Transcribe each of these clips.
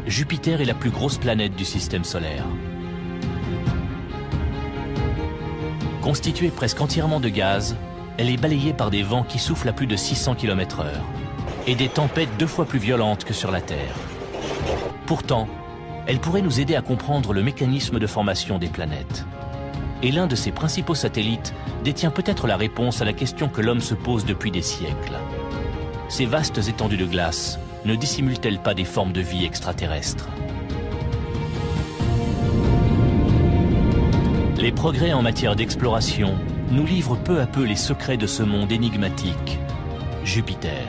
Jupiter est la plus grosse planète du système solaire. Constituée presque entièrement de gaz, elle est balayée par des vents qui soufflent à plus de 600 km/h et des tempêtes 2 fois plus violentes que sur la Terre. Pourtant, elle pourrait nous aider à comprendre le mécanisme de formation des planètes. Et l'un de ses principaux satellites détient peut-être la réponse à la question que l'homme se pose depuis des siècles. Ces vastes étendues de glace ne dissimulent-elles pas des formes de vie extraterrestres? Les progrès en matière d'exploration nous livrent peu à peu les secrets de ce monde énigmatique, Jupiter.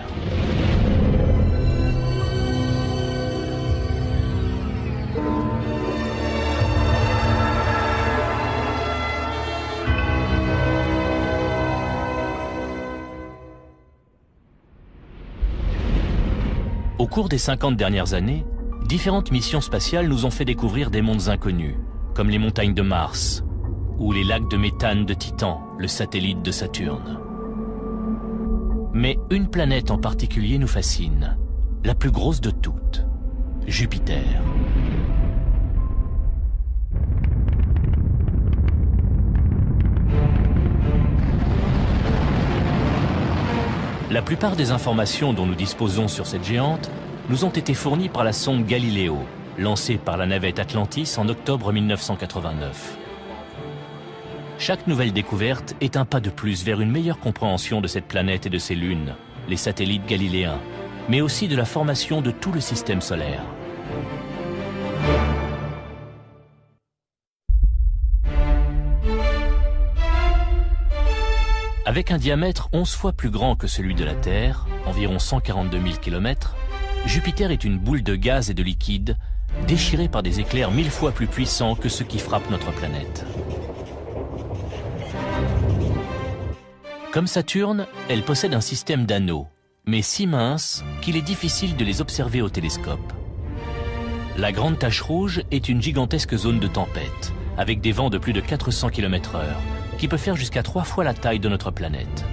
Au cours des 50 dernières années, différentes missions spatiales nous ont fait découvrir des mondes inconnus, comme les montagnes de Mars ou les lacs de méthane de Titan, le satellite de Saturne. Mais une planète en particulier nous fascine, la plus grosse de toutes, Jupiter. La plupart des informations dont nous disposons sur cette géante nous ont été fournies par la sonde Galileo, lancée par la navette Atlantis en octobre 1989. Chaque nouvelle découverte est un pas de plus vers une meilleure compréhension de cette planète et de ses lunes, les satellites galiléens, mais aussi de la formation de tout le système solaire. Avec un diamètre 11 fois plus grand que celui de la Terre, environ 142 000 km, Jupiter est une boule de gaz et de liquide déchirée par des éclairs 1000 fois plus puissants que ceux qui frappent notre planète. Comme Saturne, elle possède un système d'anneaux, mais si minces qu'il est difficile de les observer au télescope. La Grande Tache Rouge est une gigantesque zone de tempête, avec des vents de plus de 400 km/h, qui peut faire jusqu'à 3 fois la taille de notre planète.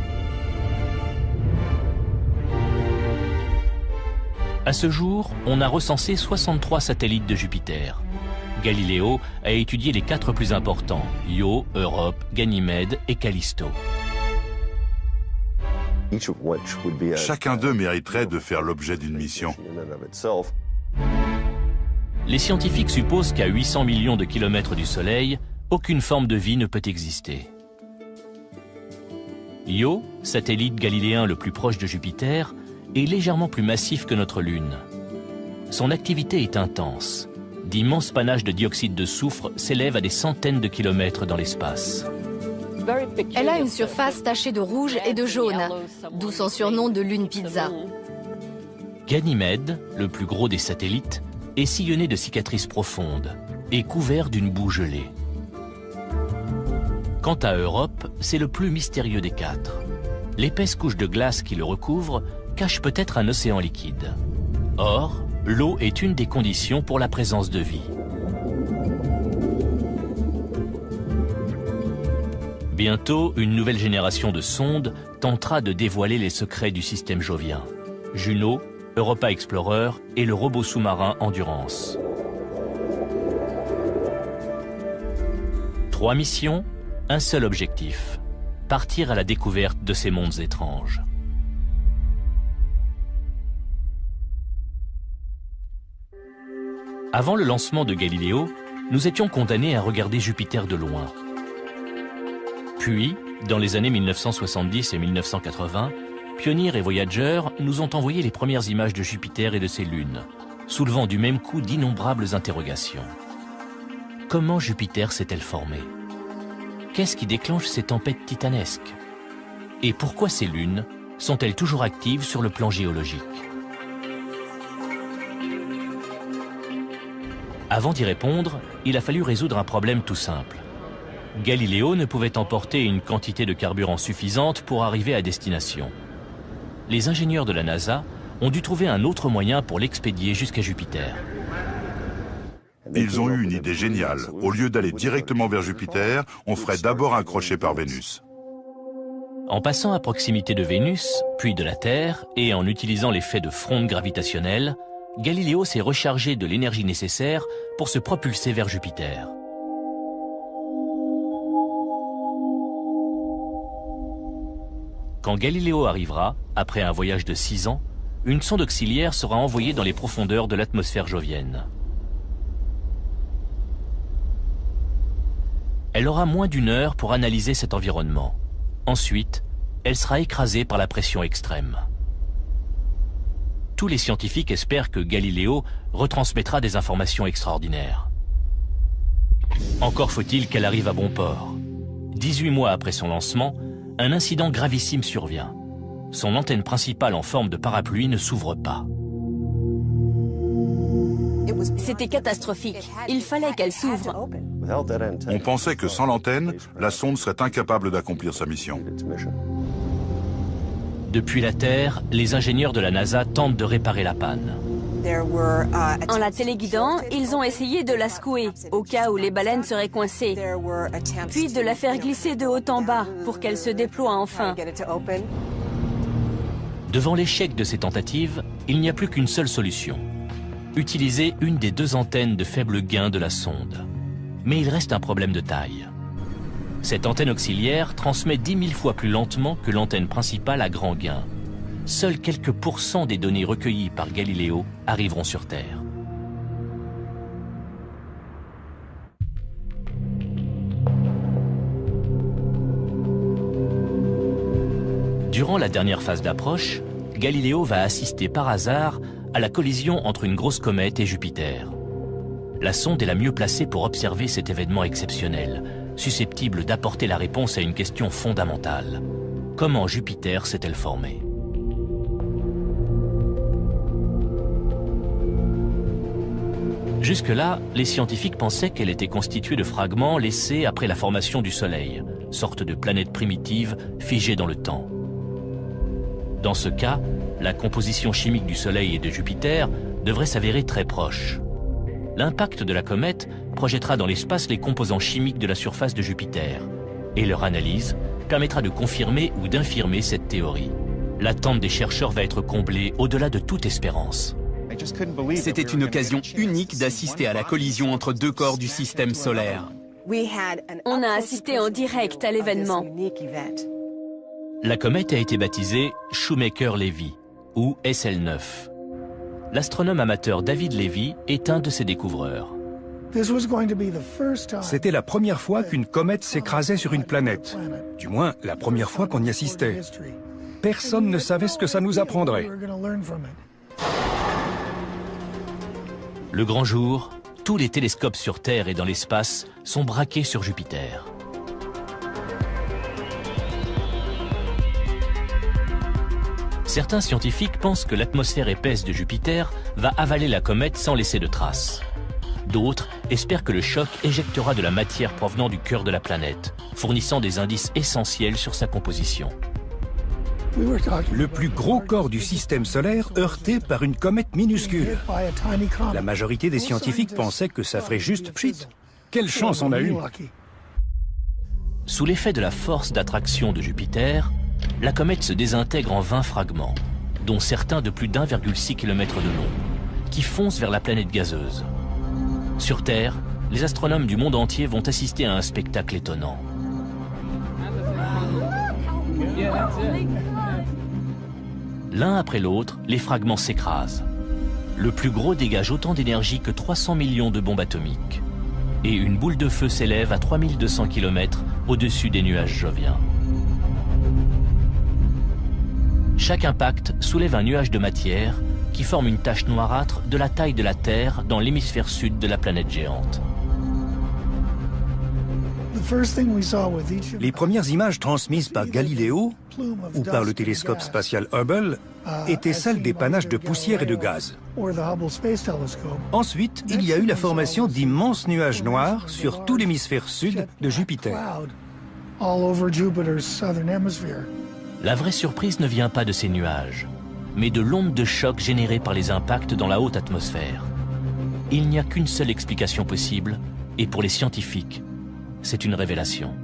À ce jour, on a recensé 63 satellites de Jupiter. Galileo a étudié les 4 plus importants, Io, Europe, Ganymède et Callisto. Chacun d'eux mériterait de faire l'objet d'une mission. Les scientifiques supposent qu'à 800 millions de kilomètres du Soleil, aucune forme de vie ne peut exister. Io, satellite galiléen le plus proche de Jupiter, est légèrement plus massif que notre Lune. Son activité est intense. D'immenses panaches de dioxyde de soufre s'élèvent à des centaines de kilomètres dans l'espace. Elle a une surface tachée de rouge et de jaune, d'où son surnom de lune pizza. Ganymède, le plus gros des satellites, est sillonné de cicatrices profondes et couvert d'une boue gelée. Quant à Europe, c'est le plus mystérieux des 4. L'épaisse couche de glace qui le recouvre cache peut-être un océan liquide. Or, l'eau est une des conditions pour la présence de vie. Bientôt, une nouvelle génération de sondes tentera de dévoiler les secrets du système jovien. Juno, Europa Explorer et le robot sous-marin Endurance. 3 missions, un seul objectif, partir à la découverte de ces mondes étranges. Avant le lancement de Galileo, nous étions condamnés à regarder Jupiter de loin. Puis, dans les années 1970 et 1980, Pioneer et Voyager nous ont envoyé les premières images de Jupiter et de ses lunes, soulevant du même coup d'innombrables interrogations. Comment Jupiter s'est-elle formée? Qu'est-ce qui déclenche ces tempêtes titanesques? Et pourquoi ces lunes sont-elles toujours actives sur le plan géologique? Avant d'y répondre, il a fallu résoudre un problème tout simple. Galileo ne pouvait emporter une quantité de carburant suffisante pour arriver à destination. Les ingénieurs de la NASA ont dû trouver un autre moyen pour l'expédier jusqu'à Jupiter. Ils ont eu une idée géniale. Au lieu d'aller directement vers Jupiter, on ferait d'abord un crochet par Vénus. En passant à proximité de Vénus, puis de la Terre, et en utilisant l'effet de fronde gravitationnelle, Galiléo s'est rechargé de l'énergie nécessaire pour se propulser vers Jupiter. Quand Galiléo arrivera, après un voyage de 6 ans, une sonde auxiliaire sera envoyée dans les profondeurs de l'atmosphère jovienne. Elle aura moins d'1 heure pour analyser cet environnement. Ensuite, elle sera écrasée par la pression extrême. Tous les scientifiques espèrent que Galiléo retransmettra des informations extraordinaires. Encore faut-il qu'elle arrive à bon port. 18 mois après son lancement, un incident gravissime survient. Son antenne principale en forme de parapluie ne s'ouvre pas. C'était catastrophique. Il fallait qu'elle s'ouvre. On pensait que sans l'antenne, la sonde serait incapable d'accomplir sa mission. Depuis la Terre, les ingénieurs de la NASA tentent de réparer la panne. En la téléguidant, ils ont essayé de la secouer, au cas où les baleines seraient coincées, puis de la faire glisser de haut en bas pour qu'elle se déploie enfin. Devant l'échec de ces tentatives, il n'y a plus qu'une seule solution. Utiliser une des 2 antennes de faible gain de la sonde. Mais il reste un problème de taille. Cette antenne auxiliaire transmet 10 000 fois plus lentement que l'antenne principale à grand gain. Seuls quelques pourcents des données recueillies par Galiléo arriveront sur Terre. Durant la dernière phase d'approche, Galiléo va assister par hasard à la collision entre une grosse comète et Jupiter. La sonde est la mieux placée pour observer cet événement exceptionnel, susceptible d'apporter la réponse à une question fondamentale. Comment Jupiter s'est-elle formée ? Jusque-là, les scientifiques pensaient qu'elle était constituée de fragments laissés après la formation du Soleil, sorte de planète primitive figée dans le temps. Dans ce cas, la composition chimique du Soleil et de Jupiter devrait s'avérer très proche. L'impact de la comète projettera dans l'espace les composants chimiques de la surface de Jupiter, et leur analyse permettra de confirmer ou d'infirmer cette théorie. L'attente des chercheurs va être comblée au-delà de toute espérance. C'était une occasion unique d'assister à la collision entre 2 corps du système solaire. On a assisté en direct à l'événement. La comète a été baptisée Shoemaker-Levy, ou SL9. L'astronome amateur David Levy est un de ses découvreurs. C'était la première fois qu'une comète s'écrasait sur une planète. Du moins, la première fois qu'on y assistait. Personne ne savait ce que ça nous apprendrait. Le grand jour, tous les télescopes sur Terre et dans l'espace sont braqués sur Jupiter. Certains scientifiques pensent que l'atmosphère épaisse de Jupiter va avaler la comète sans laisser de traces. D'autres espèrent que le choc éjectera de la matière provenant du cœur de la planète, fournissant des indices essentiels sur sa composition. Le plus gros corps du système solaire heurté par une comète minuscule. La majorité des scientifiques pensaient que ça ferait juste pchit. Quelle chance on a eue! Sous l'effet de la force d'attraction de Jupiter, la comète se désintègre en 20 fragments, dont certains de plus d'1,6 km de long, qui foncent vers la planète gazeuse. Sur Terre, les astronomes du monde entier vont assister à un spectacle étonnant. L'un après l'autre, les fragments s'écrasent. Le plus gros dégage autant d'énergie que 300 millions de bombes atomiques. Et une boule de feu s'élève à 3200 km au-dessus des nuages joviens. Chaque impact soulève un nuage de matière qui forme une tache noirâtre de la taille de la Terre dans l'hémisphère sud de la planète géante. Les premières images transmises par Galiléo ou par le télescope spatial Hubble étaient celles des panaches de poussière et de gaz. Ensuite, il y a eu la formation d'immenses nuages noirs sur tout l'hémisphère sud de Jupiter. La vraie surprise ne vient pas de ces nuages, mais de l'onde de choc générée par les impacts dans la haute atmosphère. Il n'y a qu'une seule explication possible, et pour les scientifiques, c'est une révélation.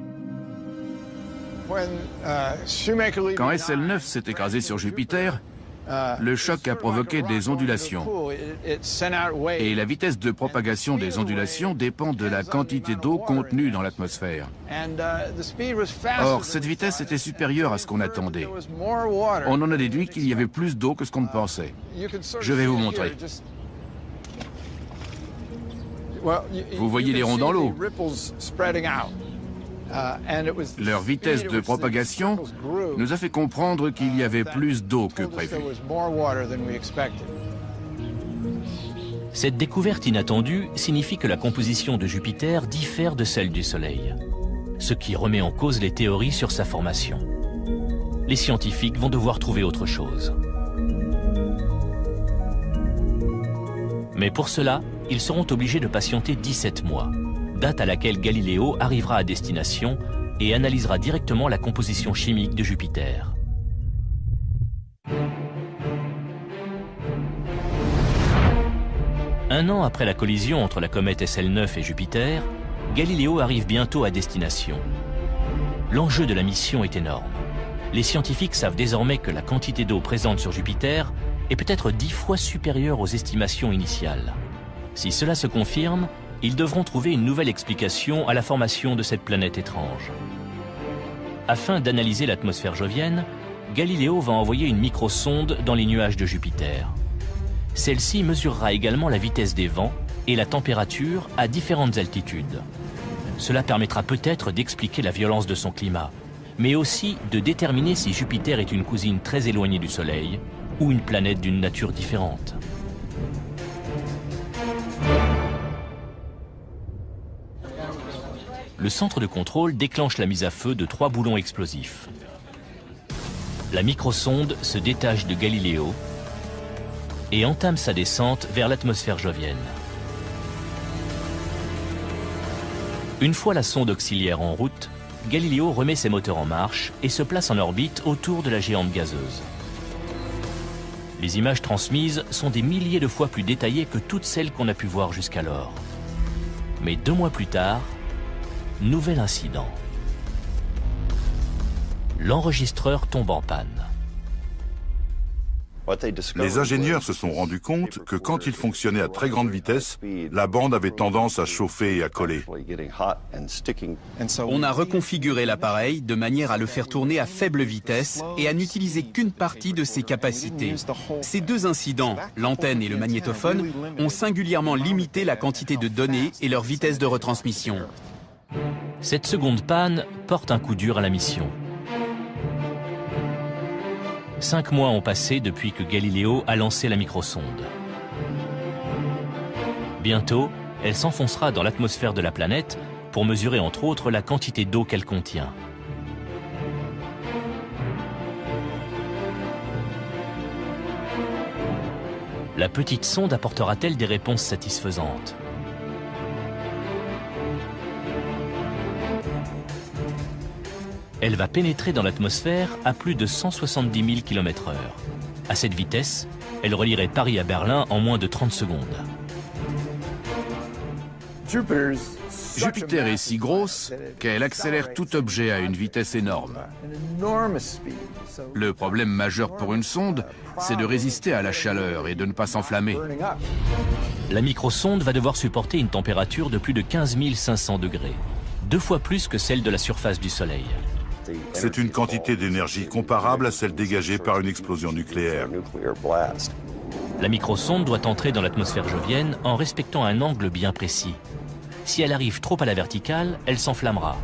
Quand SL9 s'est écrasé sur Jupiter, Le choc a provoqué des ondulations. Et la vitesse de propagation des ondulations dépend de la quantité d'eau contenue dans l'atmosphère. Or, cette vitesse était supérieure à ce qu'on attendait. On en a déduit qu'il y avait plus d'eau que ce qu'on ne pensait. Je vais vous montrer. Vous voyez les ronds dans l'eau. Leur vitesse de propagation nous a fait comprendre qu'il y avait plus d'eau que prévu. Cette découverte inattendue signifie que la composition de Jupiter diffère de celle du Soleil, ce qui remet en cause les théories sur sa formation. Les scientifiques vont devoir trouver autre chose. Mais pour cela, ils seront obligés de patienter 17 mois, date à laquelle Galiléo arrivera à destination et analysera directement la composition chimique de Jupiter. Un an après la collision entre la comète SL9 et Jupiter, Galiléo arrive bientôt à destination. L'enjeu de la mission est énorme. Les scientifiques savent désormais que la quantité d'eau présente sur Jupiter est peut-être 10 fois supérieure aux estimations initiales. Si cela se confirme, ils devront trouver une nouvelle explication à la formation de cette planète étrange. Afin d'analyser l'atmosphère jovienne, Galiléo va envoyer une microsonde dans les nuages de Jupiter. Celle-ci mesurera également la vitesse des vents et la température à différentes altitudes. Cela permettra peut-être d'expliquer la violence de son climat, mais aussi de déterminer si Jupiter est une cousine très éloignée du Soleil ou une planète d'une nature différente. Le centre de contrôle déclenche la mise à feu de 3 boulons explosifs. La microsonde se détache de Galiléo et entame sa descente vers l'atmosphère jovienne. Une fois la sonde auxiliaire en route, Galiléo remet ses moteurs en marche et se place en orbite autour de la géante gazeuse. Les images transmises sont des milliers de fois plus détaillées que toutes celles qu'on a pu voir jusqu'alors. Mais 2 mois plus tard, nouvel incident. L'enregistreur tombe en panne. Les ingénieurs se sont rendus compte que quand il fonctionnait à très grande vitesse, la bande avait tendance à chauffer et à coller. On a reconfiguré l'appareil de manière à le faire tourner à faible vitesse et à n'utiliser qu'une partie de ses capacités. Ces 2 incidents, l'antenne et le magnétophone, ont singulièrement limité la quantité de données et leur vitesse de retransmission. Cette seconde panne porte un coup dur à la mission. 5 mois ont passé depuis que Galiléo a lancé la microsonde. Bientôt, elle s'enfoncera dans l'atmosphère de la planète pour mesurer entre autres la quantité d'eau qu'elle contient. La petite sonde apportera-t-elle des réponses satisfaisantes ? Elle va pénétrer dans l'atmosphère à plus de 170 000 km/h. À cette vitesse, elle relierait Paris à Berlin en moins de 30 secondes. Jupiter est si grosse qu'elle accélère tout objet à une vitesse énorme. Le problème majeur pour une sonde, c'est de résister à la chaleur et de ne pas s'enflammer. La microsonde va devoir supporter une température de plus de 15 500 degrés, 2 fois plus que celle de la surface du Soleil. C'est une quantité d'énergie comparable à celle dégagée par une explosion nucléaire. La microsonde doit entrer dans l'atmosphère jovienne en respectant un angle bien précis. Si elle arrive trop à la verticale, elle s'enflammera.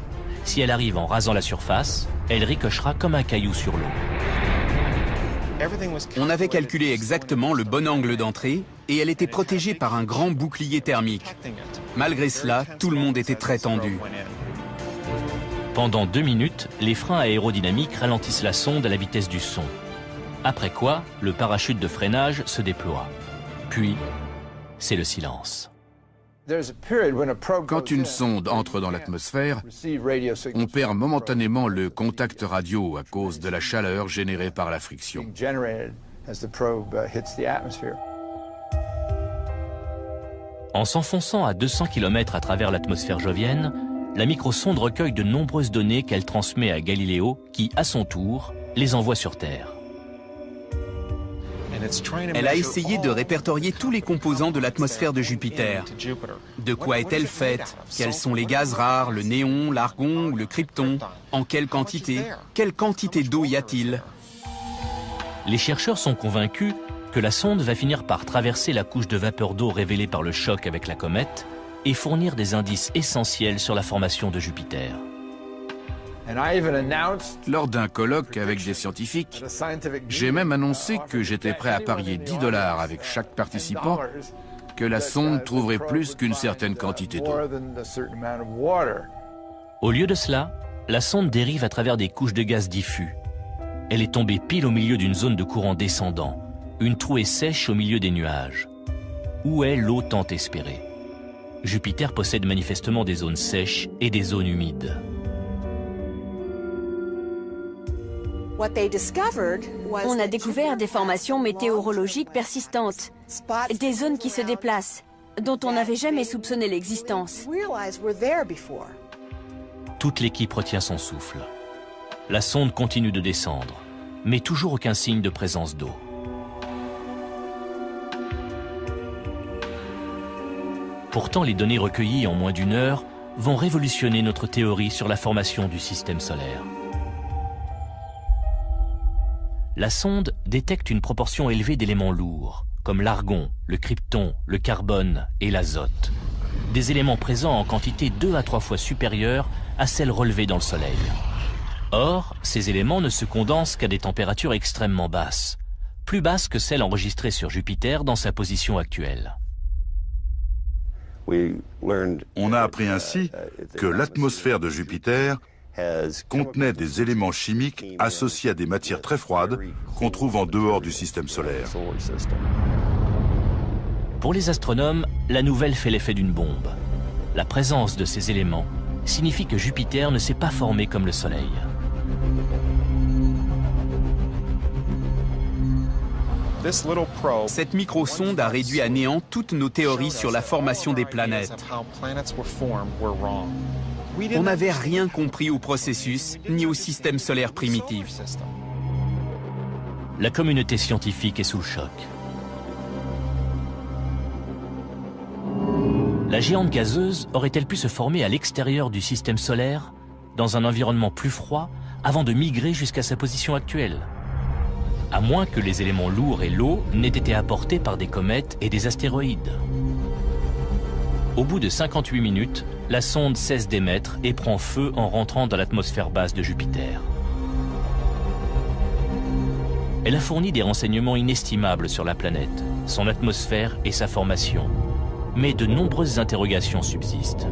Si elle arrive en rasant la surface, elle ricochera comme un caillou sur l'eau. On avait calculé exactement le bon angle d'entrée et elle était protégée par un grand bouclier thermique. Malgré cela, tout le monde était très tendu. Pendant 2 minutes, les freins aérodynamiques ralentissent la sonde à la vitesse du son. Après quoi, le parachute de freinage se déploie. Puis, c'est le silence. Quand une sonde entre dans l'atmosphère, on perd momentanément le contact radio à cause de la chaleur générée par la friction. En s'enfonçant à 200 km à travers l'atmosphère jovienne, la microsonde recueille de nombreuses données qu'elle transmet à Galiléo, qui, à son tour, les envoie sur Terre. Elle a essayé de répertorier tous les composants de l'atmosphère de Jupiter. De quoi est-elle faite? Quels sont les gaz rares, le néon, l'argon ou le krypton? En quelle quantité? Quelle quantité d'eau y a-t-il? Les chercheurs sont convaincus que la sonde va finir par traverser la couche de vapeur d'eau révélée par le choc avec la comète et fournir des indices essentiels sur la formation de Jupiter. Lors d'un colloque avec des scientifiques, j'ai même annoncé que j'étais prêt à parier $10 avec chaque participant que la sonde trouverait plus qu'une certaine quantité d'eau. Au lieu de cela, la sonde dérive à travers des couches de gaz diffus. Elle est tombée pile au milieu d'une zone de courant descendant, une trouée sèche au milieu des nuages. Où est l'eau tant espérée? Jupiter possède manifestement des zones sèches et des zones humides. On a découvert des formations météorologiques persistantes, des zones qui se déplacent, dont on n'avait jamais soupçonné l'existence. Toute l'équipe retient son souffle. La sonde continue de descendre, mais toujours aucun signe de présence d'eau. Pourtant, les données recueillies en moins d'une heure vont révolutionner notre théorie sur la formation du système solaire. La sonde détecte une proportion élevée d'éléments lourds, comme l'argon, le krypton, le carbone et l'azote. Des éléments présents en quantité 2 à 3 fois supérieure à celles relevées dans le Soleil. Or, ces éléments ne se condensent qu'à des températures extrêmement basses, plus basses que celles enregistrées sur Jupiter dans sa position actuelle. On a appris ainsi que l'atmosphère de Jupiter contenait des éléments chimiques associés à des matières très froides qu'on trouve en dehors du système solaire. Pour les astronomes, la nouvelle fait l'effet d'une bombe. La présence de ces éléments signifie que Jupiter ne s'est pas formé comme le Soleil. Cette microsonde a réduit à néant toutes nos théories sur la formation des planètes. On n'avait rien compris au processus ni au système solaire primitif. La communauté scientifique est sous le choc. La géante gazeuse aurait-elle pu se former à l'extérieur du système solaire, dans un environnement plus froid, avant de migrer jusqu'à sa position actuelle? À moins que les éléments lourds et l'eau n'aient été apportés par des comètes et des astéroïdes. Au bout de 58 minutes, la sonde cesse d'émettre et prend feu en rentrant dans l'atmosphère basse de Jupiter. Elle a fourni des renseignements inestimables sur la planète, son atmosphère et sa formation. Mais de nombreuses interrogations subsistent.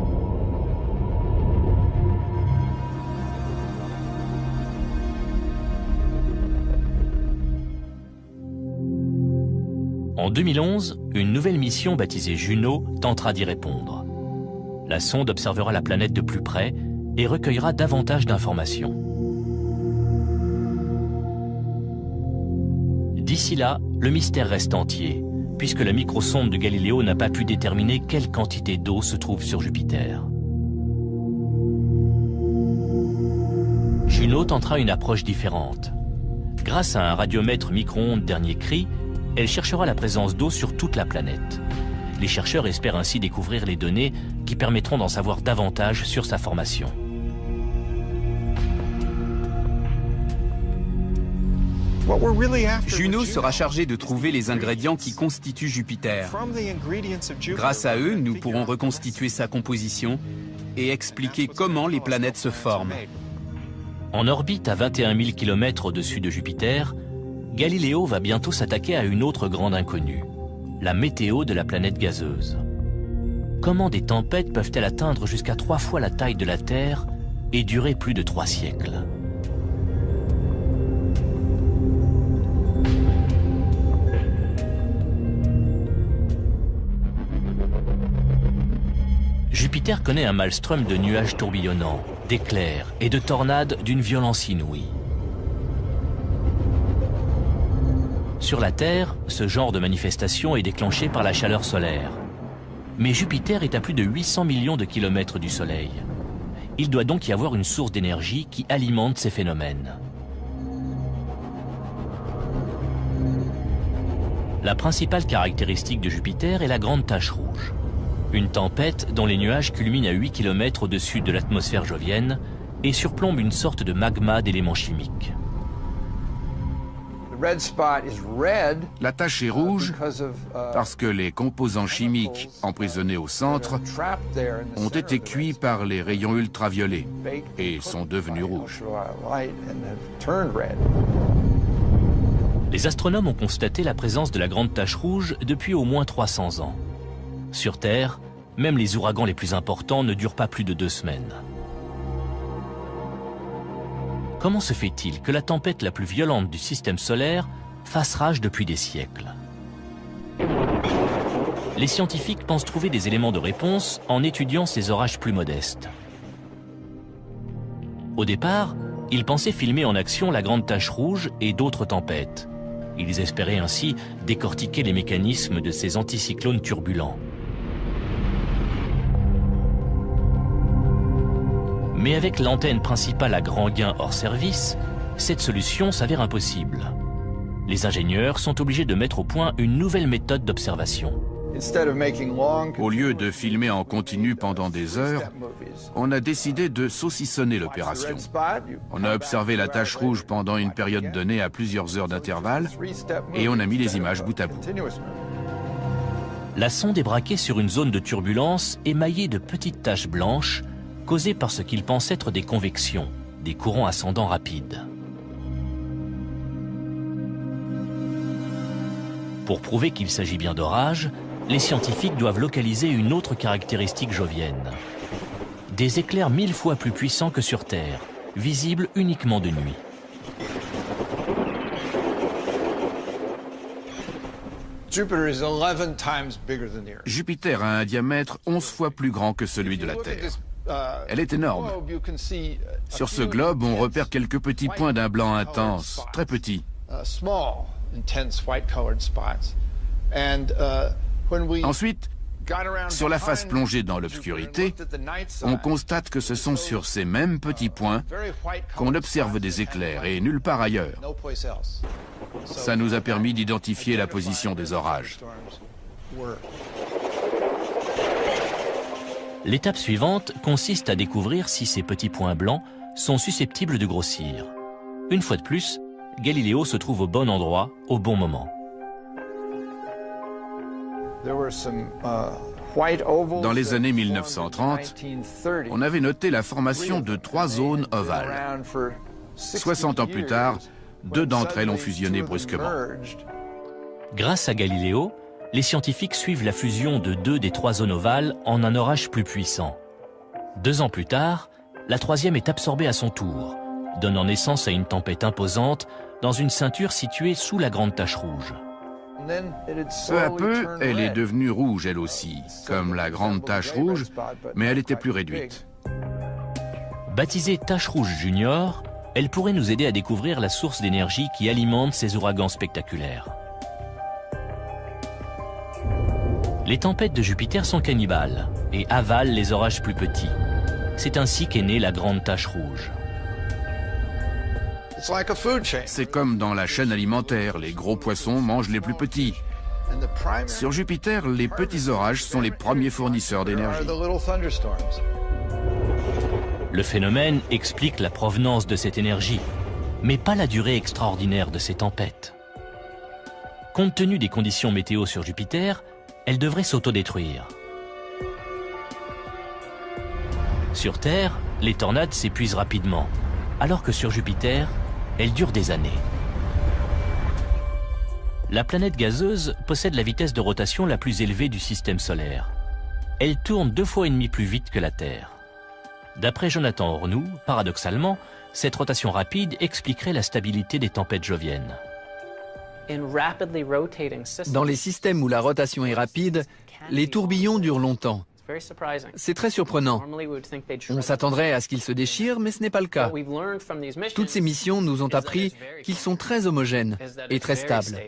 En 2011, une nouvelle mission baptisée Juno tentera d'y répondre. La sonde observera la planète de plus près et recueillera davantage d'informations. D'ici là, le mystère reste entier, puisque la microsonde de Galiléo n'a pas pu déterminer quelle quantité d'eau se trouve sur Jupiter. Juno tentera une approche différente. Grâce à un radiomètre micro-ondes dernier cri, elle cherchera la présence d'eau sur toute la planète. Les chercheurs espèrent ainsi découvrir les données qui permettront d'en savoir davantage sur sa formation. Juno sera chargée de trouver les ingrédients qui constituent Jupiter. Grâce à eux, nous pourrons reconstituer sa composition et expliquer comment les planètes se forment. En orbite à 21 000 km au-dessus de Jupiter, Galiléo va bientôt s'attaquer à une autre grande inconnue, la météo de la planète gazeuse. Comment des tempêtes peuvent-elles atteindre jusqu'à 3 fois la taille de la Terre et durer plus de 3 siècles? Jupiter connaît un maelstrom de nuages tourbillonnants, d'éclairs et de tornades d'une violence inouïe. Sur la Terre, ce genre de manifestation est déclenché par la chaleur solaire. Mais Jupiter est à plus de 800 millions de kilomètres du Soleil. Il doit donc y avoir une source d'énergie qui alimente ces phénomènes. La principale caractéristique de Jupiter est la grande tache rouge. Une tempête dont les nuages culminent à 8 km au-dessus de l'atmosphère jovienne et surplombent une sorte de magma d'éléments chimiques. La tache est rouge parce que les composants chimiques emprisonnés au centre ont été cuits par les rayons ultraviolets et sont devenus rouges. Les astronomes ont constaté la présence de la grande tache rouge depuis au moins 300 ans. Sur Terre, même les ouragans les plus importants ne durent pas plus de 2 semaines. Comment se fait-il que la tempête la plus violente du système solaire fasse rage depuis des siècles? Les scientifiques pensent trouver des éléments de réponse en étudiant ces orages plus modestes. Au départ, ils pensaient filmer en action la grande tache rouge et d'autres tempêtes. Ils espéraient ainsi décortiquer les mécanismes de ces anticyclones turbulents. Mais avec l'antenne principale à grand gain hors service, cette solution s'avère impossible. Les ingénieurs sont obligés de mettre au point une nouvelle méthode d'observation. Au lieu de filmer en continu pendant des heures, on a décidé de saucissonner l'opération. On a observé la tache rouge pendant une période donnée à plusieurs heures d'intervalle et on a mis les images bout à bout. La sonde est braquée sur une zone de turbulence émaillée de petites taches blanches causées par ce qu'ils pensent être des convections, des courants ascendants rapides. Pour prouver qu'il s'agit bien d'orages, les scientifiques doivent localiser une autre caractéristique jovienne. Des éclairs 1000 fois plus puissants que sur Terre, visibles uniquement de nuit. Jupiter a un diamètre 11 fois plus grand que celui de la Terre. Elle est énorme. Sur ce globe, on repère quelques petits points d'un blanc intense, très petits. Ensuite, sur la face plongée dans l'obscurité, on constate que ce sont sur ces mêmes petits points qu'on observe des éclairs et nulle part ailleurs. Ça nous a permis d'identifier la position des orages. L'étape suivante consiste à découvrir si ces petits points blancs sont susceptibles de grossir. Une fois de plus, Galiléo se trouve au bon endroit, au bon moment. Dans les années 1930, on avait noté la formation de 3 zones ovales. 60 ans plus tard, 2 d'entre elles ont fusionné brusquement. Grâce à Galiléo, les scientifiques suivent la fusion de 2 des 3 zones ovales en un orage plus puissant. 2 ans plus tard, la 3e est absorbée à son tour, donnant naissance à une tempête imposante dans une ceinture située sous la grande tache rouge. Peu à peu, elle est devenue rouge elle aussi, comme la grande tache rouge, mais elle était plus réduite. Baptisée tache rouge junior, elle pourrait nous aider à découvrir la source d'énergie qui alimente ces ouragans spectaculaires. Les tempêtes de Jupiter sont cannibales et avalent les orages plus petits. C'est ainsi qu'est née la grande tache rouge. C'est comme dans la chaîne alimentaire, les gros poissons mangent les plus petits. Sur Jupiter, les petits orages sont les premiers fournisseurs d'énergie. Le phénomène explique la provenance de cette énergie, mais pas la durée extraordinaire de ces tempêtes. Compte tenu des conditions météo sur Jupiter, elle devrait s'autodétruire. Sur Terre, les tornades s'épuisent rapidement, alors que sur Jupiter, elles durent des années. La planète gazeuse possède la vitesse de rotation la plus élevée du système solaire. Elle tourne 2,5 fois plus vite que la Terre. D'après Jonathan Hornoux, paradoxalement, cette rotation rapide expliquerait la stabilité des tempêtes joviennes. Dans les systèmes où la rotation est rapide, les tourbillons durent longtemps. C'est très surprenant. On s'attendrait à ce qu'ils se déchirent, mais ce n'est pas le cas. Toutes ces missions nous ont appris qu'ils sont très homogènes et très stables.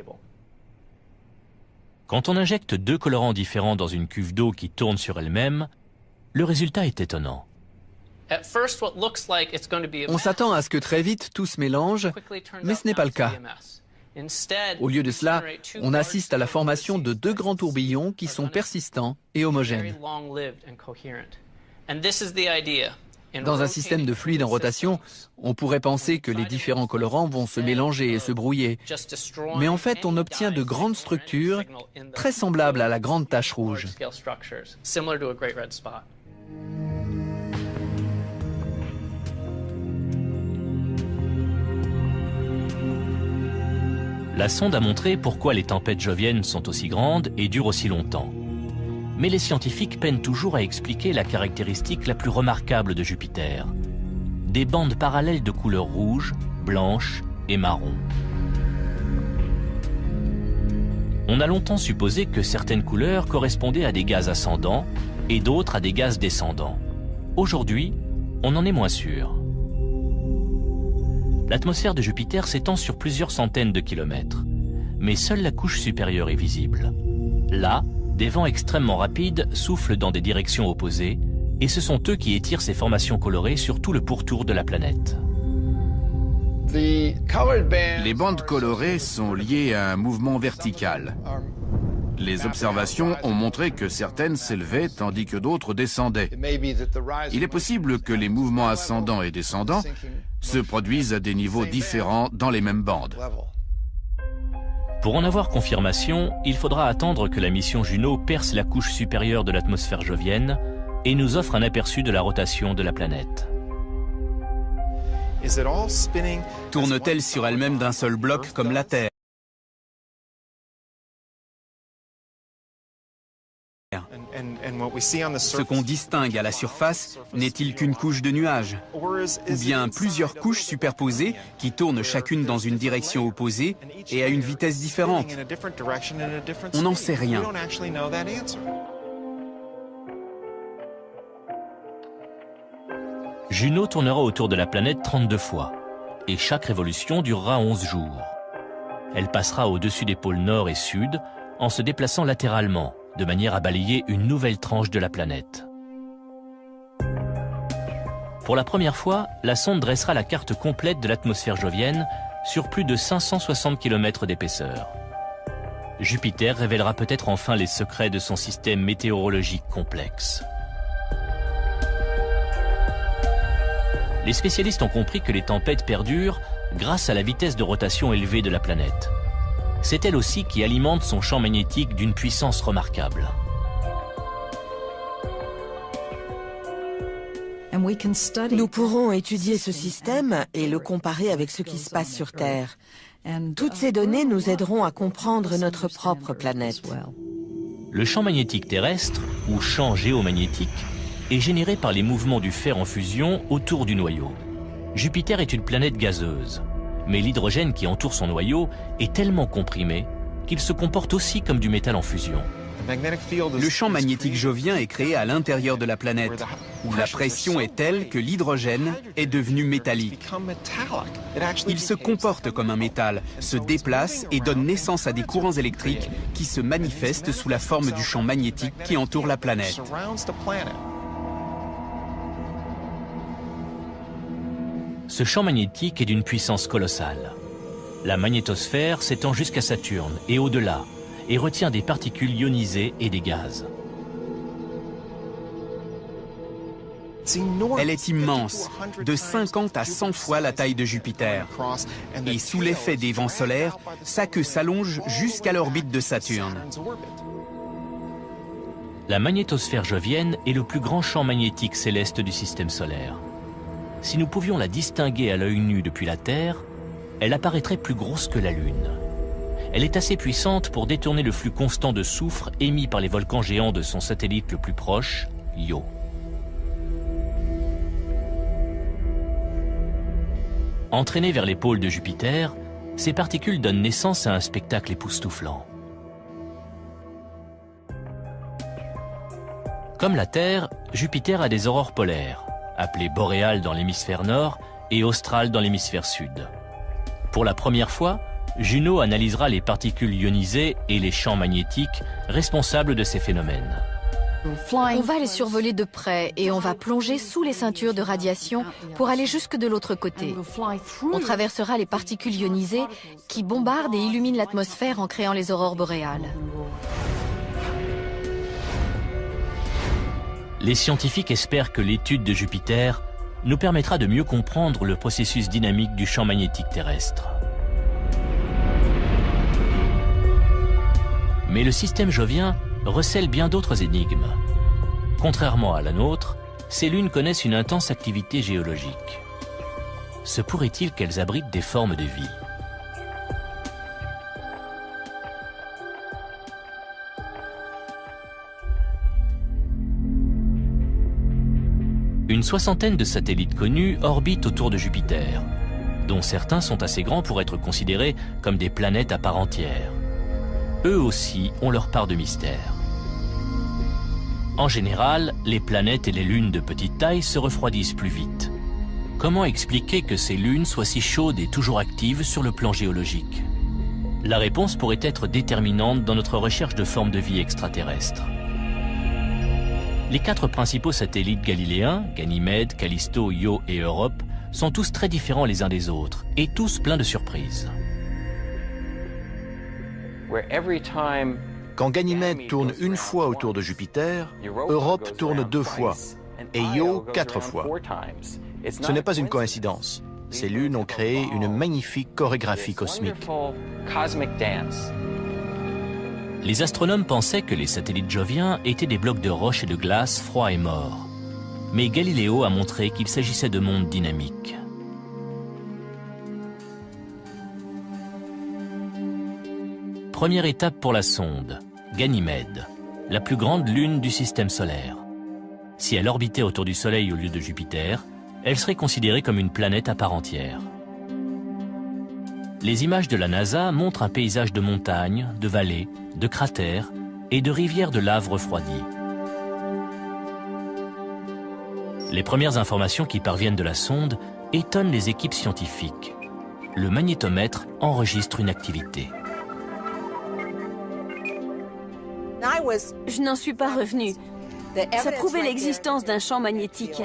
Quand on injecte 2 colorants différents dans une cuve d'eau qui tourne sur elle-même, le résultat est étonnant. On s'attend à ce que très vite tout se mélange, mais ce n'est pas le cas. Au lieu de cela, on assiste à la formation de deux grands tourbillons qui sont persistants et homogènes. Dans un système de fluide en rotation, on pourrait penser que les différents colorants vont se mélanger et se brouiller. Mais en fait, on obtient de grandes structures très semblables à la grande tache rouge. La sonde a montré pourquoi les tempêtes joviennes sont aussi grandes et durent aussi longtemps. Mais les scientifiques peinent toujours à expliquer la caractéristique la plus remarquable de Jupiter. Des bandes parallèles de couleur rouge, blanche et marron. On a longtemps supposé que certaines couleurs correspondaient à des gaz ascendants et d'autres à des gaz descendants. Aujourd'hui, on en est moins sûr. L'atmosphère de Jupiter s'étend sur plusieurs centaines de kilomètres, mais seule la couche supérieure est visible. Là, des vents extrêmement rapides soufflent dans des directions opposées, et ce sont eux qui étirent ces formations colorées sur tout le pourtour de la planète. Les bandes colorées sont liées à un mouvement vertical. Les observations ont montré que certaines s'élevaient tandis que d'autres descendaient. Il est possible que les mouvements ascendants et descendants se produisent à des niveaux différents dans les mêmes bandes. Pour en avoir confirmation, il faudra attendre que la mission Juno perce la couche supérieure de l'atmosphère jovienne et nous offre un aperçu de la rotation de la planète. Tourne-t-elle sur elle-même d'un seul bloc comme la Terre? Ce qu'on distingue à la surface n'est-il qu'une couche de nuages? Ou bien plusieurs couches superposées qui tournent chacune dans une direction opposée et à une vitesse différente? On n'en sait rien. Juno tournera autour de la planète 32 fois, et chaque révolution durera 11 jours. Elle passera au-dessus des pôles nord et sud en se déplaçant latéralement, de manière à balayer une nouvelle tranche de la planète. Pour la première fois, la sonde dressera la carte complète de l'atmosphère jovienne sur plus de 560 km d'épaisseur. Jupiter révélera peut-être enfin les secrets de son système météorologique complexe. Les spécialistes ont compris que les tempêtes perdurent grâce à la vitesse de rotation élevée de la planète. C'est elle aussi qui alimente son champ magnétique d'une puissance remarquable. Nous pourrons étudier ce système et le comparer avec ce qui se passe sur Terre. Toutes ces données nous aideront à comprendre notre propre planète. Le champ magnétique terrestre, ou champ géomagnétique, est généré par les mouvements du fer en fusion autour du noyau. Jupiter est une planète gazeuse, mais l'hydrogène qui entoure son noyau est tellement comprimé qu'il se comporte aussi comme du métal en fusion. Le champ magnétique jovien est créé à l'intérieur de la planète, où la pression est telle que l'hydrogène est devenu métallique. Il se comporte comme un métal, se déplace et donne naissance à des courants électriques qui se manifestent sous la forme du champ magnétique qui entoure la planète. Ce champ magnétique est d'une puissance colossale. La magnétosphère s'étend jusqu'à Saturne et au-delà, et retient des particules ionisées et des gaz. Elle est immense, de 50 à 100 fois la taille de Jupiter. Et sous l'effet des vents solaires, sa queue s'allonge jusqu'à l'orbite de Saturne. La magnétosphère jovienne est le plus grand champ magnétique céleste du système solaire. Si nous pouvions la distinguer à l'œil nu depuis la Terre, elle apparaîtrait plus grosse que la Lune. Elle est assez puissante pour détourner le flux constant de soufre émis par les volcans géants de son satellite le plus proche, Io. Entraînées vers les pôles de Jupiter, ces particules donnent naissance à un spectacle époustouflant. Comme la Terre, Jupiter a des aurores polaires, appelées boréales dans l'hémisphère nord et australes dans l'hémisphère sud. Pour la première fois, Juno analysera les particules ionisées et les champs magnétiques responsables de ces phénomènes. On va les survoler de près et on va plonger sous les ceintures de radiation pour aller jusque de l'autre côté. On traversera les particules ionisées qui bombardent et illuminent l'atmosphère en créant les aurores boréales. Les scientifiques espèrent que l'étude de Jupiter nous permettra de mieux comprendre le processus dynamique du champ magnétique terrestre. Mais le système jovien recèle bien d'autres énigmes. Contrairement à la nôtre, ces lunes connaissent une intense activité géologique. Se pourrait-il qu'elles abritent des formes de vie? Une soixantaine de satellites connus orbitent autour de Jupiter, dont certains sont assez grands pour être considérés comme des planètes à part entière. Eux aussi ont leur part de mystère. En général, les planètes et les lunes de petite taille se refroidissent plus vite. Comment expliquer que ces lunes soient si chaudes et toujours actives sur le plan géologique? La réponse pourrait être déterminante dans notre recherche de formes de vie extraterrestres. Les 4 principaux satellites galiléens, Ganymède, Callisto, Io et Europe, sont tous très différents les uns des autres et tous pleins de surprises. Quand Ganymède tourne une fois autour de Jupiter, Europe tourne 2 fois et Io 4 fois. Ce n'est pas une coïncidence. Ces lunes ont créé une magnifique chorégraphie cosmique. Les astronomes pensaient que les satellites joviens étaient des blocs de roches et de glace froids et morts. Mais Galiléo a montré qu'il s'agissait de mondes dynamiques. Première étape pour la sonde, Ganymède, la plus grande lune du système solaire. Si elle orbitait autour du Soleil au lieu de Jupiter, elle serait considérée comme une planète à part entière. Les images de la NASA montrent un paysage de montagnes, de vallées, de cratères et de rivières de lave refroidies. Les premières informations qui parviennent de la sonde étonnent les équipes scientifiques. Le magnétomètre enregistre une activité. Je n'en suis pas revenue. Ça prouvait l'existence d'un champ magnétique.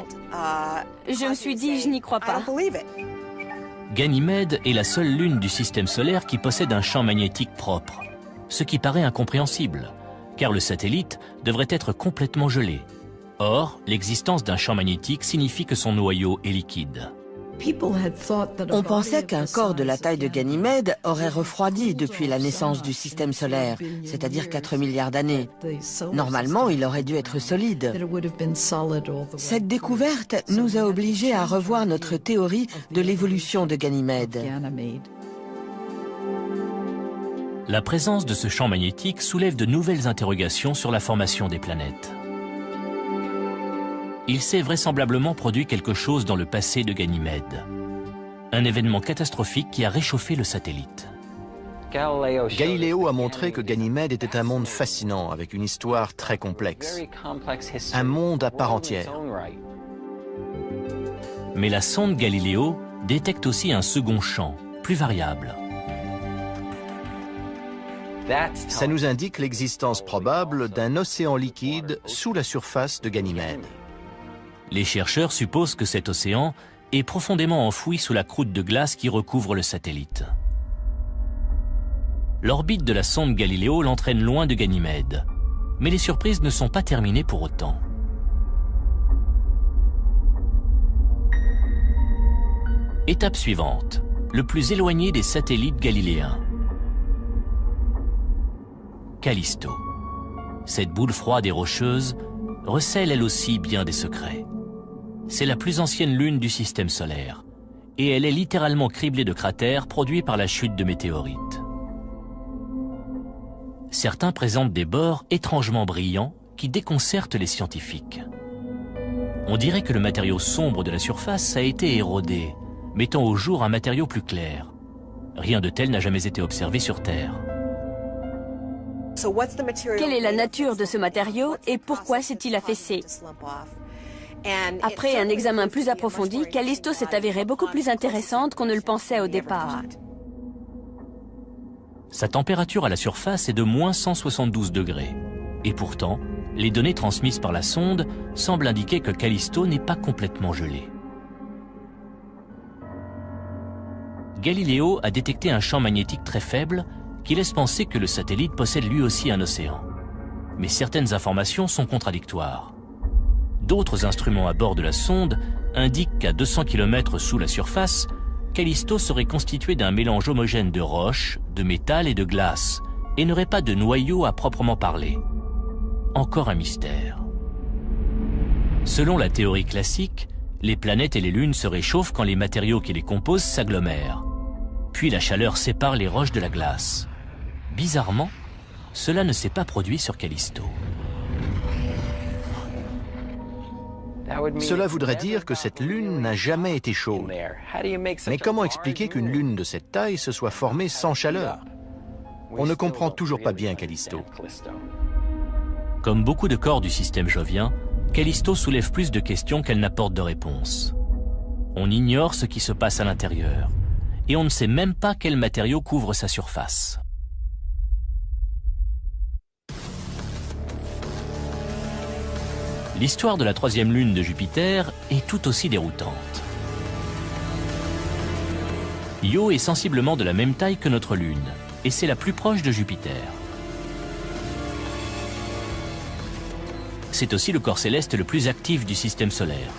Je me suis dit, je n'y crois pas. Ganymède est la seule lune du système solaire qui possède un champ magnétique propre, ce qui paraît incompréhensible, car le satellite devrait être complètement gelé. Or, l'existence d'un champ magnétique signifie que son noyau est liquide. On pensait qu'un corps de la taille de Ganymède aurait refroidi depuis la naissance du système solaire, c'est-à-dire 4 milliards d'années. Normalement, il aurait dû être solide. Cette découverte nous a obligés à revoir notre théorie de l'évolution de Ganymède. La présence de ce champ magnétique soulève de nouvelles interrogations sur la formation des planètes. Il s'est vraisemblablement produit quelque chose dans le passé de Ganymède. Un événement catastrophique qui a réchauffé le satellite. Galiléo a montré que Ganymède était un monde fascinant avec une histoire très complexe. Un monde à part entière. Mais la sonde Galiléo détecte aussi un second champ, plus variable. Ça nous indique l'existence probable d'un océan liquide sous la surface de Ganymède. Les chercheurs supposent que cet océan est profondément enfoui sous la croûte de glace qui recouvre le satellite. L'orbite de la sonde Galiléo l'entraîne loin de Ganymède, mais les surprises ne sont pas terminées pour autant. Étape suivante, le plus éloigné des satellites galiléens. Callisto. Cette boule froide et rocheuse recèle elle aussi bien des secrets. C'est la plus ancienne lune du système solaire, et elle est littéralement criblée de cratères produits par la chute de météorites. Certains présentent des bords étrangement brillants qui déconcertent les scientifiques. On dirait que le matériau sombre de la surface a été érodé, mettant au jour un matériau plus clair. Rien de tel n'a jamais été observé sur Terre. Quelle est la nature de ce matériau et pourquoi s'est-il affaissé? Après un examen plus approfondi, Callisto s'est avérée beaucoup plus intéressante qu'on ne le pensait au départ. Sa température à la surface est de moins 172 degrés. Et pourtant, les données transmises par la sonde semblent indiquer que Callisto n'est pas complètement gelé. Galileo a détecté un champ magnétique très faible qui laisse penser que le satellite possède lui aussi un océan. Mais certaines informations sont contradictoires. D'autres instruments à bord de la sonde indiquent qu'à 200 km sous la surface, Callisto serait constitué d'un mélange homogène de roches, de métal et de glace, et n'aurait pas de noyau à proprement parler. Encore un mystère. Selon la théorie classique, les planètes et les lunes se réchauffent quand les matériaux qui les composent s'agglomèrent. Puis la chaleur sépare les roches de la glace. Bizarrement, cela ne s'est pas produit sur Callisto. Cela voudrait dire que cette lune n'a jamais été chaude. Mais comment expliquer qu'une lune de cette taille se soit formée sans chaleur? On ne comprend toujours pas bien Callisto. Comme beaucoup de corps du système jovien, Callisto soulève plus de questions qu'elle n'apporte de réponses. On ignore ce qui se passe à l'intérieur, et on ne sait même pas quel matériau couvre sa surface. L'histoire de la troisième lune de Jupiter est tout aussi déroutante. Io est sensiblement de la même taille que notre lune, et c'est la plus proche de Jupiter. C'est aussi le corps céleste le plus actif du système solaire.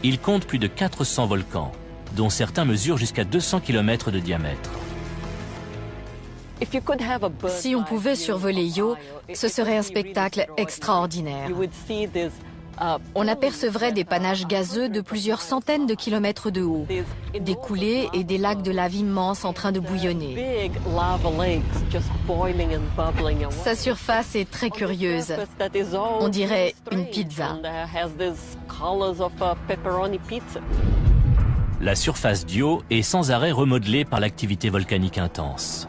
Il compte plus de 400 volcans, dont certains mesurent jusqu'à 200 km de diamètre. Si on pouvait survoler Io, ce serait un spectacle extraordinaire. On apercevrait des panaches gazeux de plusieurs centaines de kilomètres de haut, des coulées et des lacs de lave immenses en train de bouillonner. Sa surface est très curieuse. On dirait une pizza. La surface d'Io est sans arrêt remodelée par l'activité volcanique intense.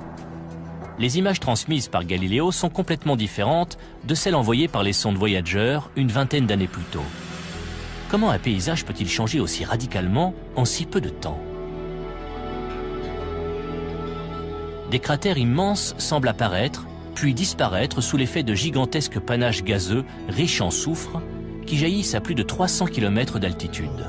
Les images transmises par Galileo sont complètement différentes de celles envoyées par les sondes Voyager une vingtaine d'années plus tôt. Comment un paysage peut-il changer aussi radicalement en si peu de temps? Des cratères immenses semblent apparaître, puis disparaître sous l'effet de gigantesques panaches gazeux riches en soufre qui jaillissent à plus de 300 km d'altitude.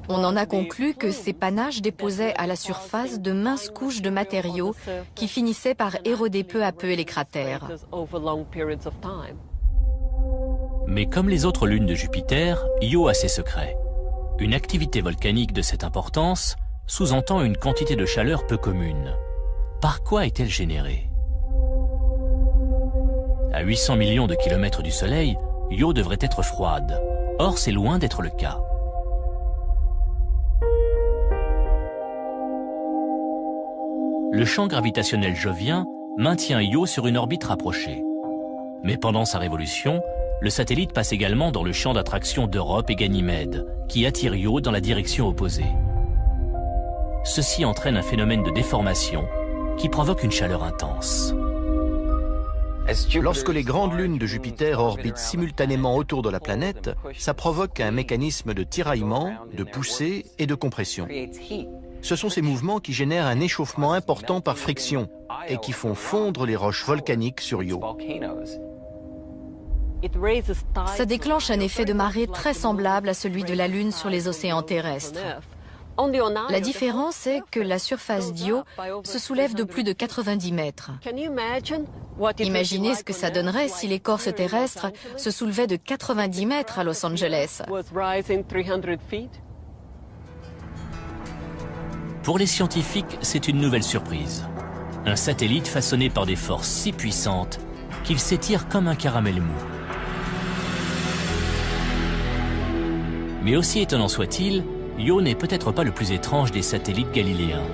On en a conclu que ces panaches déposaient à la surface de minces couches de matériaux qui finissaient par éroder peu à peu les cratères. Mais comme les autres lunes de Jupiter, Io a ses secrets. Une activité volcanique de cette importance sous-entend une quantité de chaleur peu commune. Par quoi est-elle générée? À 800 millions de kilomètres du Soleil, Io devrait être froide. Or, c'est loin d'être le cas. Le champ gravitationnel jovien maintient Io sur une orbite rapprochée. Mais pendant sa révolution, le satellite passe également dans le champ d'attraction d'Europe et Ganymède, qui attire Io dans la direction opposée. Ceci entraîne un phénomène de déformation qui provoque une chaleur intense. Lorsque les grandes lunes de Jupiter orbitent simultanément autour de la planète, ça provoque un mécanisme de tiraillement, de poussée et de compression. Ce sont ces mouvements qui génèrent un échauffement important par friction et qui font fondre les roches volcaniques sur Io. Ça déclenche un effet de marée très semblable à celui de la Lune sur les océans terrestres. La différence est que la surface d'Io se soulève de plus de 90 mètres. Imaginez ce que ça donnerait si l'écorce terrestre se soulevait de 90 mètres à Los Angeles. Pour les scientifiques, c'est une nouvelle surprise. Un satellite façonné par des forces si puissantes qu'il s'étire comme un caramel mou. Mais aussi étonnant soit-il, Io n'est peut-être pas le plus étrange des satellites galiléens.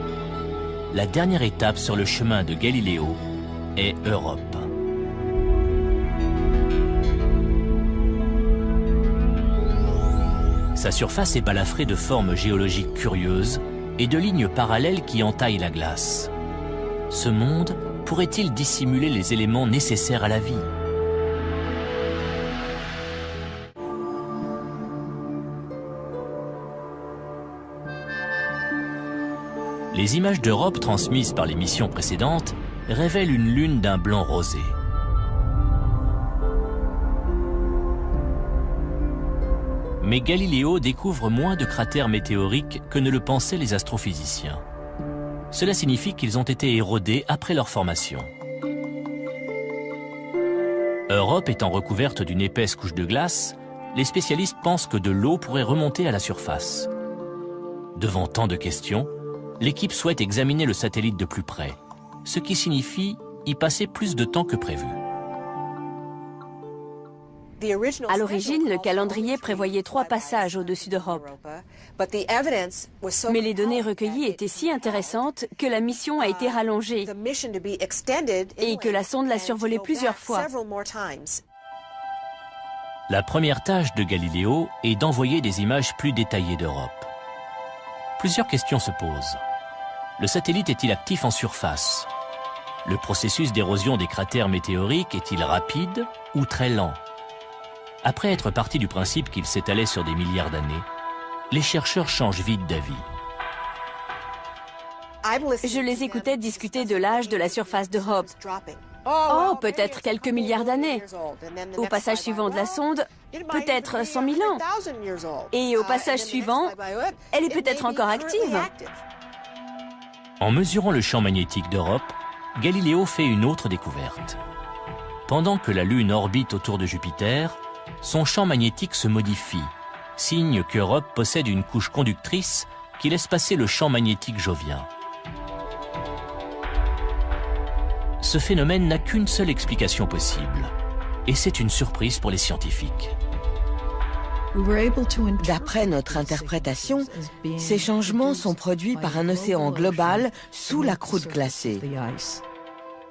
La dernière étape sur le chemin de Galiléo est Europe. Sa surface est balafrée de formes géologiques curieuses et de lignes parallèles qui entaillent la glace. Ce monde pourrait-il dissimuler les éléments nécessaires à la vie? Les images d'Europe transmises par les missions précédentes révèlent une lune d'un blanc rosé. Mais Galiléo découvre moins de cratères météoriques que ne le pensaient les astrophysiciens. Cela signifie qu'ils ont été érodés après leur formation. Europe étant recouverte d'une épaisse couche de glace, les spécialistes pensent que de l'eau pourrait remonter à la surface. Devant tant de questions, l'équipe souhaite examiner le satellite de plus près, ce qui signifie y passer plus de temps que prévu. À l'origine, le calendrier prévoyait 3 passages au-dessus d'Europe. Mais les données recueillies étaient si intéressantes que la mission a été rallongée et que la sonde l'a survolée plusieurs fois. La première tâche de Galiléo est d'envoyer des images plus détaillées d'Europe. Plusieurs questions se posent. Le satellite est-il actif en surface? Le processus d'érosion des cratères météoriques est-il rapide ou très lent? Après être partis du principe qu'il s'étalait sur des milliards d'années, les chercheurs changent vite d'avis. Je les écoutais discuter de l'âge de la surface d'Europe. Oh, peut-être quelques milliards d'années. Au passage suivant de la sonde, peut-être 100 000 ans. Et au passage suivant, elle est peut-être encore active. En mesurant le champ magnétique d'Europe, Galiléo fait une autre découverte. Pendant que la Lune orbite autour de Jupiter, son champ magnétique se modifie, signe qu'Europe possède une couche conductrice qui laisse passer le champ magnétique jovien. Ce phénomène n'a qu'une seule explication possible, et c'est une surprise pour les scientifiques. D'après notre interprétation, ces changements sont produits par un océan global sous la croûte glacée.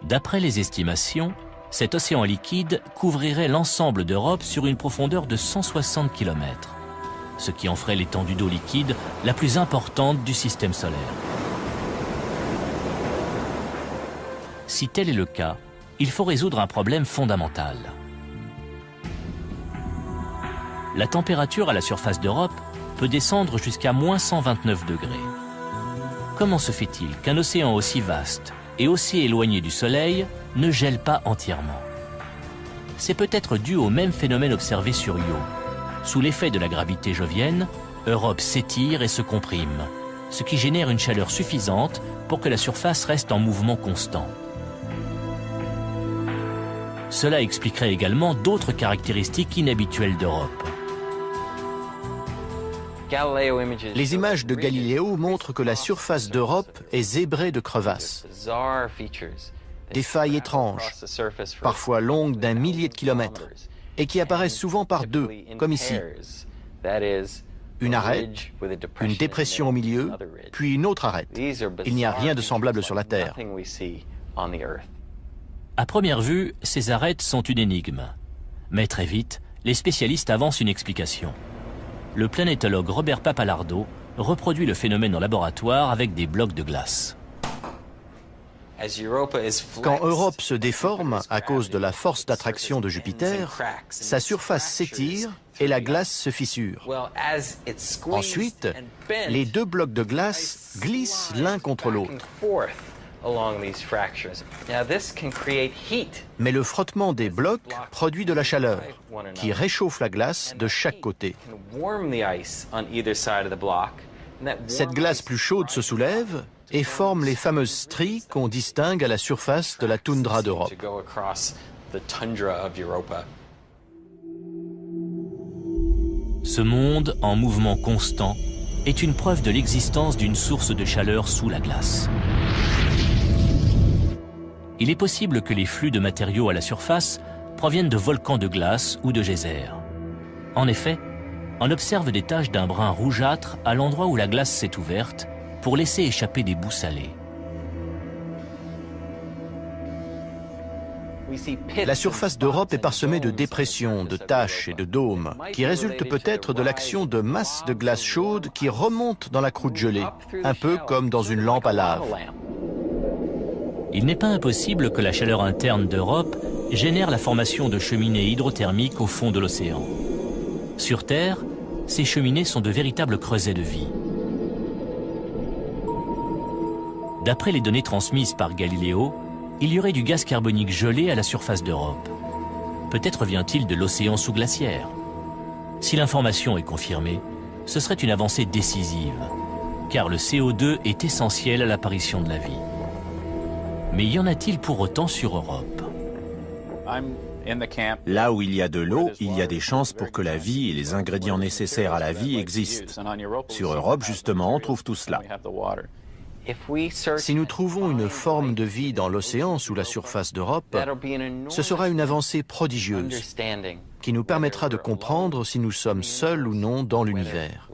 D'après les estimations, cet océan liquide couvrirait l'ensemble d'Europe sur une profondeur de 160 km, ce qui en ferait l'étendue d'eau liquide la plus importante du système solaire. Si tel est le cas, il faut résoudre un problème fondamental. La température à la surface d'Europe peut descendre jusqu'à moins 129 degrés. Comment se fait-il qu'un océan aussi vaste et aussi éloigné du Soleil ne gèle pas entièrement? C'est peut-être dû au même phénomène observé sur Io. Sous l'effet de la gravité jovienne, Europe s'étire et se comprime, ce qui génère une chaleur suffisante pour que la surface reste en mouvement constant. Cela expliquerait également d'autres caractéristiques inhabituelles d'Europe. Les images de Galiléo montrent que la surface d'Europe est zébrée de crevasses. Des failles étranges, parfois longues d'1 millier de kilomètres, et qui apparaissent souvent par deux, comme ici. Une arête, une dépression au milieu, puis une autre arête. Il n'y a rien de semblable sur la Terre. À première vue, ces arêtes sont une énigme. Mais très vite, les spécialistes avancent une explication. Le planétologue Robert Pappalardo reproduit le phénomène en laboratoire avec des blocs de glace. Quand Europe se déforme à cause de la force d'attraction de Jupiter, sa surface s'étire et la glace se fissure. Ensuite, les deux blocs de glace glissent l'un contre l'autre. Mais le frottement des blocs produit de la chaleur, qui réchauffe la glace de chaque côté. Cette glace plus chaude se soulève et forme les fameuses stries qu'on distingue à la surface de la toundra d'Europe. Ce monde en mouvement constant est une preuve de l'existence d'une source de chaleur sous la glace. Il est possible que les flux de matériaux à la surface proviennent de volcans de glace ou de geysers. En effet, on observe des taches d'un brun rougeâtre à l'endroit où la glace s'est ouverte pour laisser échapper des boues salées. La surface d'Europe est parsemée de dépressions, de taches et de dômes, qui résultent peut-être de l'action de masses de glace chaude qui remontent dans la croûte gelée, un peu comme dans une lampe à lave. Il n'est pas impossible que la chaleur interne d'Europe génère la formation de cheminées hydrothermiques au fond de l'océan. Sur Terre, ces cheminées sont de véritables creusets de vie. D'après les données transmises par Galiléo, il y aurait du gaz carbonique gelé à la surface d'Europe. Peut-être vient-il de l'océan sous-glaciaire. Si l'information est confirmée, ce serait une avancée décisive, car le CO2 est essentiel à l'apparition de la vie. Mais y en a-t-il pour autant sur Europe? Là où il y a de l'eau, il y a des chances pour que la vie et les ingrédients nécessaires à la vie existent. Sur Europe, justement, on trouve tout cela. Si nous trouvons une forme de vie dans l'océan sous la surface d'Europe, ce sera une avancée prodigieuse qui nous permettra de comprendre si nous sommes seuls ou non dans l'univers.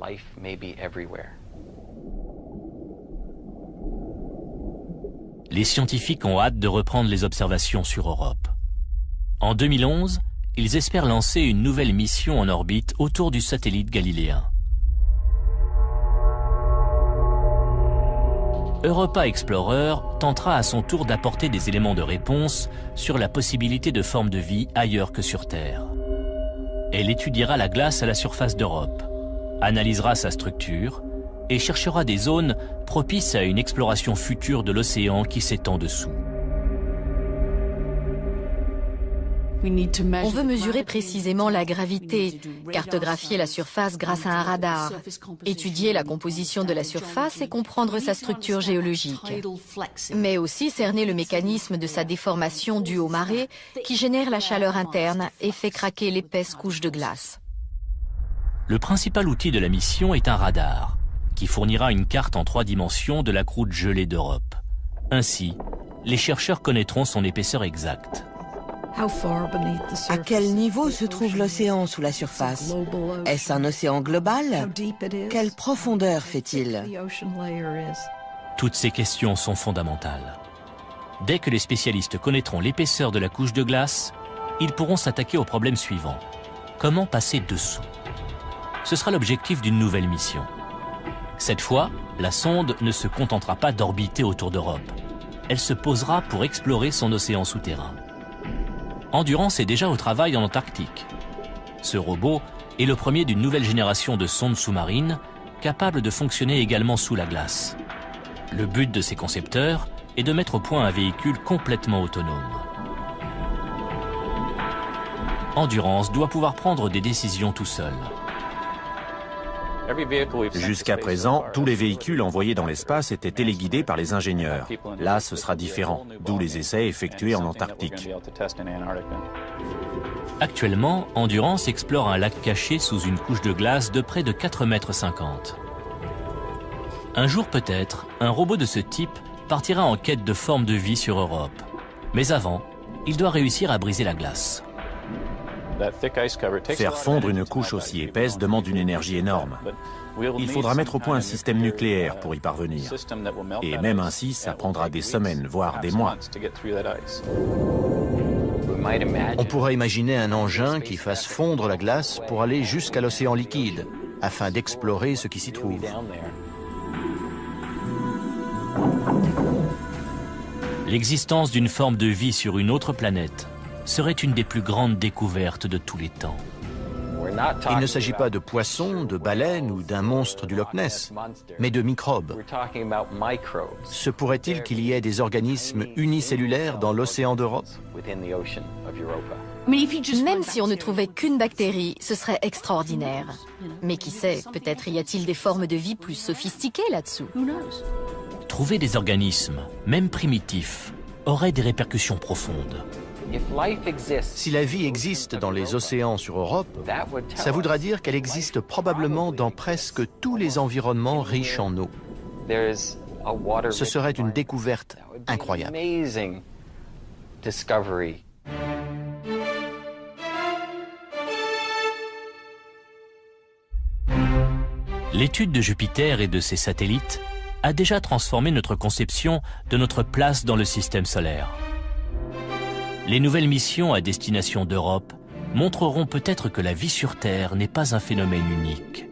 Les scientifiques ont hâte de reprendre les observations sur Europe. En 2011, ils espèrent lancer une nouvelle mission en orbite autour du satellite galiléen. Europa Explorer tentera à son tour d'apporter des éléments de réponse sur la possibilité de formes de vie ailleurs que sur Terre. Elle étudiera la glace à la surface d'Europe, analysera sa structure et cherchera des zones propices à une exploration future de l'océan qui s'étend dessous. On veut mesurer précisément la gravité, cartographier la surface grâce à un radar, étudier la composition de la surface et comprendre sa structure géologique, mais aussi cerner le mécanisme de sa déformation due aux marées qui génère la chaleur interne et fait craquer l'épaisse couche de glace. Le principal outil de la mission est un radar, qui fournira une carte en 3 dimensions de la croûte gelée d'Europe. Ainsi, les chercheurs connaîtront son épaisseur exacte. À quel niveau se trouve l'océan sous la surface? Est-ce un océan global? Quelle profondeur fait-il? Toutes ces questions sont fondamentales. Dès que les spécialistes connaîtront l'épaisseur de la couche de glace, ils pourront s'attaquer au problème suivant. Comment passer dessous? Ce sera l'objectif d'une nouvelle mission. Cette fois, la sonde ne se contentera pas d'orbiter autour d'Europe. Elle se posera pour explorer son océan souterrain. Endurance est déjà au travail en Antarctique. Ce robot est le premier d'une nouvelle génération de sondes sous-marines capables de fonctionner également sous la glace. Le but de ses concepteurs est de mettre au point un véhicule complètement autonome. Endurance doit pouvoir prendre des décisions tout seul. Jusqu'à présent, tous les véhicules envoyés dans l'espace étaient téléguidés par les ingénieurs. Là, ce sera différent, d'où les essais effectués en Antarctique. Actuellement, Endurance explore un lac caché sous une couche de glace de près de 4,50 mètres. Un jour peut-être, un robot de ce type partira en quête de formes de vie sur Europe. Mais avant, il doit réussir à briser la glace. Faire fondre une couche aussi épaisse demande une énergie énorme. Il faudra mettre au point un système nucléaire pour y parvenir. Et même ainsi, ça prendra des semaines, voire des mois. On pourrait imaginer un engin qui fasse fondre la glace pour aller jusqu'à l'océan liquide, afin d'explorer ce qui s'y trouve. L'existence d'une forme de vie sur une autre planète serait une des plus grandes découvertes de tous les temps. Il ne s'agit pas de poissons, de baleines ou d'un monstre du Loch Ness, mais de microbes. Se pourrait-il qu'il y ait des organismes unicellulaires dans l'océan d'Europe? Même si on ne trouvait qu'une bactérie, ce serait extraordinaire. Mais qui sait, peut-être y a-t-il des formes de vie plus sophistiquées là-dessous. Trouver des organismes, même primitifs, aurait des répercussions profondes. Si la vie existe dans les océans sur Europe, ça voudra dire qu'elle existe probablement dans presque tous les environnements riches en eau. Ce serait une découverte incroyable. L'étude de Jupiter et de ses satellites a déjà transformé notre conception de notre place dans le système solaire. Les nouvelles missions à destination d'Europe montreront peut-être que la vie sur Terre n'est pas un phénomène unique.